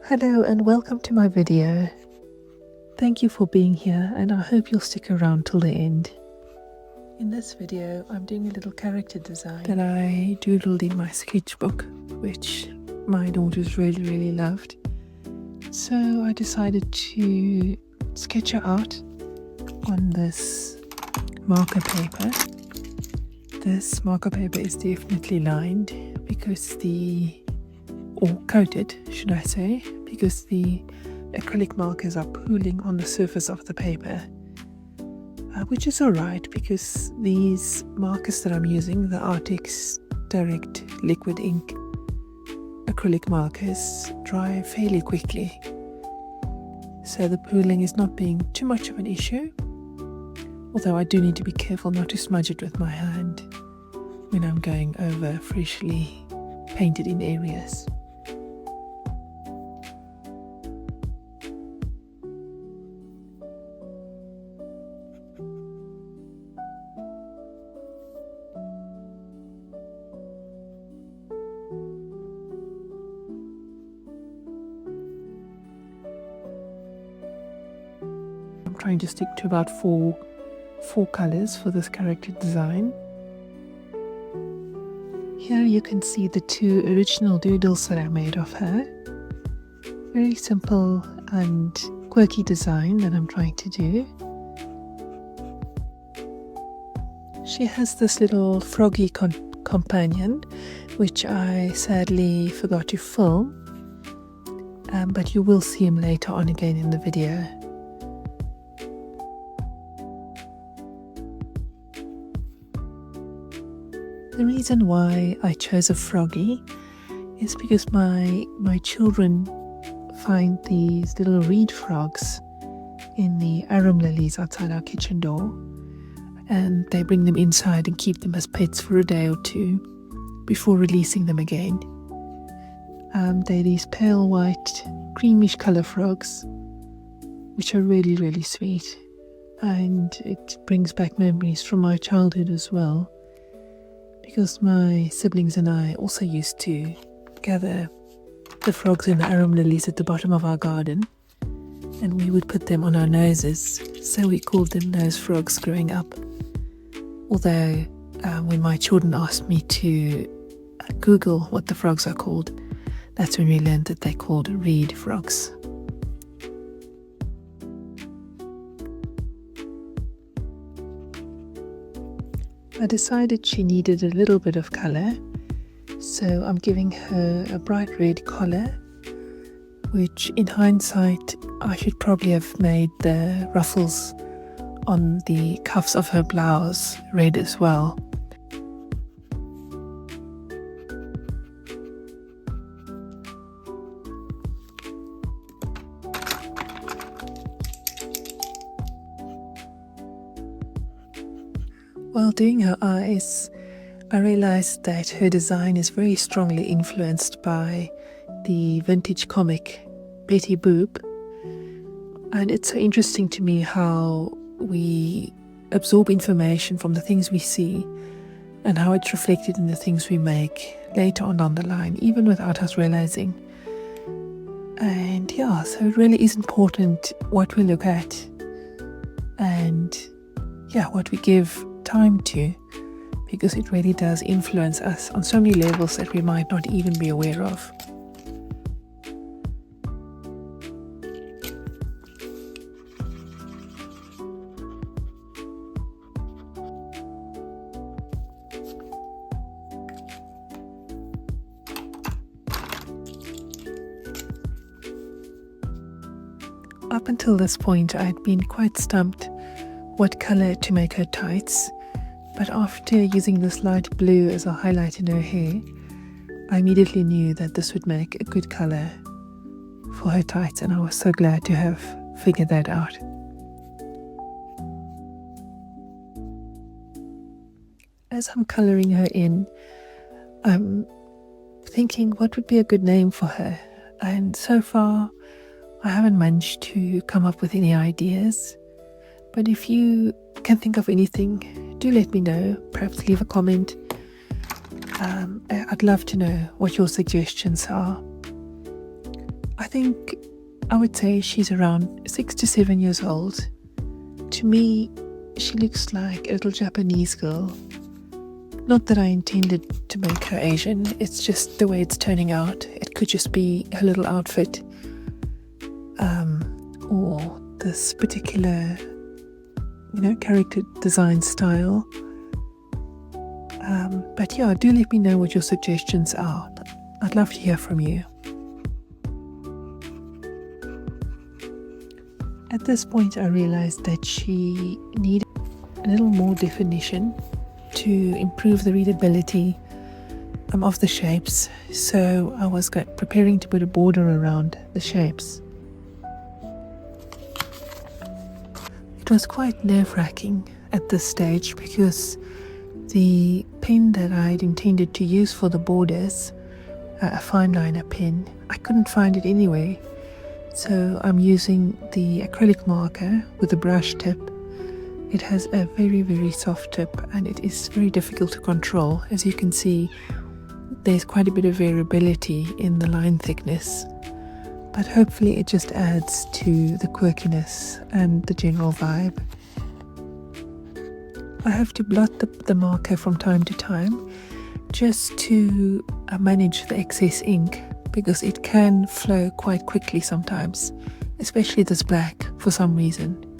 Hello and welcome to my video. Thank you for being here and I hope you'll stick around till the end. In this video I'm doing a little character design that I doodled in my sketchbook, which my daughters really loved. So I decided to sketch her out on this marker paper. This marker paper is definitely lined because or coated, should I say, because the acrylic markers are pooling on the surface of the paper, which is alright because these markers that I'm using, the Artix Direct Liquid Ink acrylic markers, dry fairly quickly, so the pooling is not being too much of an issue, although I do need to be careful not to smudge it with my hand when I'm going over freshly painted in areas. I'm trying to stick to about four colors for this character design. Here you can see the two original doodles that I made of her. Very simple and quirky design that I'm trying to do. She has this little froggy companion, which I sadly forgot to film, but you will see him later on again in the video. The reason why I chose a froggy is because my children find these little reed frogs in the arum lilies outside our kitchen door, and they bring them inside and keep them as pets for a day or two before releasing them again. They're these pale white, creamish colour frogs, which are really sweet, and it brings back memories from my childhood as well, because my siblings and I also used to gather the frogs in the arum lilies at the bottom of our garden, and we would put them on our noses, so we called them nose frogs growing up. Although when my children asked me to Google what the frogs are called, that's when we learned that they're called reed frogs. I decided she needed a little bit of colour, so I'm giving her a bright red collar, which in hindsight I should probably have made the ruffles on the cuffs of her blouse red as well. While doing her eyes, I realized that her design is very strongly influenced by the vintage comic Betty Boop, and it's so interesting to me how we absorb information from the things we see and how it's reflected in the things we make later on down the line, even without us realizing. And yeah, so it really is important what we look at and what we give time to, because it really does influence us on so many levels that we might not even be aware of. Up until this point I'd been quite stumped what colour to make her tights, but after using this light blue as a highlight in her hair, I immediately knew that this would make a good colour for her tights, and I was so glad to have figured that out. As I'm colouring her in, I'm thinking what would be a good name for her, and so far I haven't managed to come up with any ideas. But if you can think of anything, do let me know. Perhaps leave a comment. I'd love to know what your suggestions are. I would say she's around 6 to 7 years old. To me, she looks like a little Japanese girl. Not that I intended to make her Asian, it's just the way it's turning out. It could just be her little outfit, or this particular, character design style. But yeah, do let me know what your suggestions are. I'd love to hear from you. At this point, I realized that she needed a little more definition to improve the readability of the shapes. So I was preparing to put a border around the shapes. It was quite nerve-wracking at this stage because the pen that I'd intended to use for the borders, a fine liner pen, I couldn't find it anywhere. So I'm using the acrylic marker with a brush tip. It has a very, very soft tip and it is very difficult to control. As you can see, there's quite a bit of variability in the line thickness, but hopefully it just adds to the quirkiness and the general vibe. I have to blot the marker from time to time just to manage the excess ink, because it can flow quite quickly sometimes, especially this black for some reason.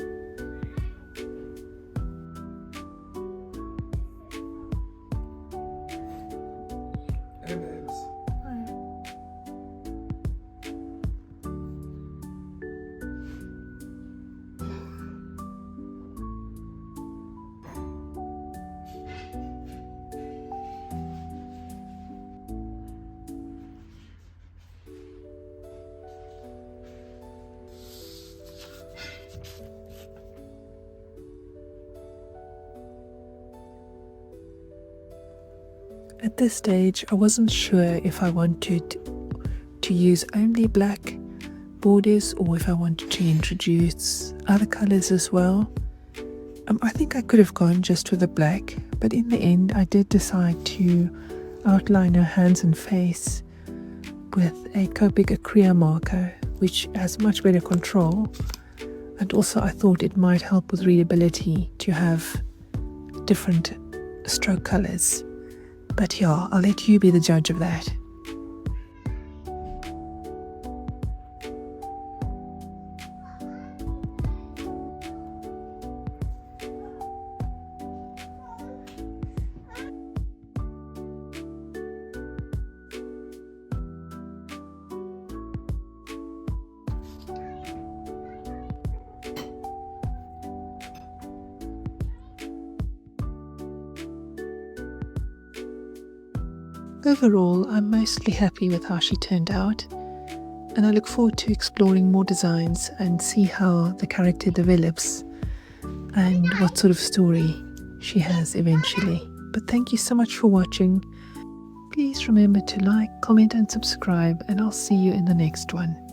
At this stage, I wasn't sure if I wanted to use only black borders or if I wanted to introduce other colors as well. I think I could have gone just with the black, but in the end I did decide to outline her hands and face with a Copic Acrylic marker, which has much better control, and also I thought it might help with readability to have different stroke colors. But yeah, I'll let you be the judge of that. Overall, I'm mostly happy with how she turned out, and I look forward to exploring more designs and see how the character develops and what sort of story she has eventually. But thank you so much for watching. Please remember to like, comment and subscribe, and I'll see you in the next one.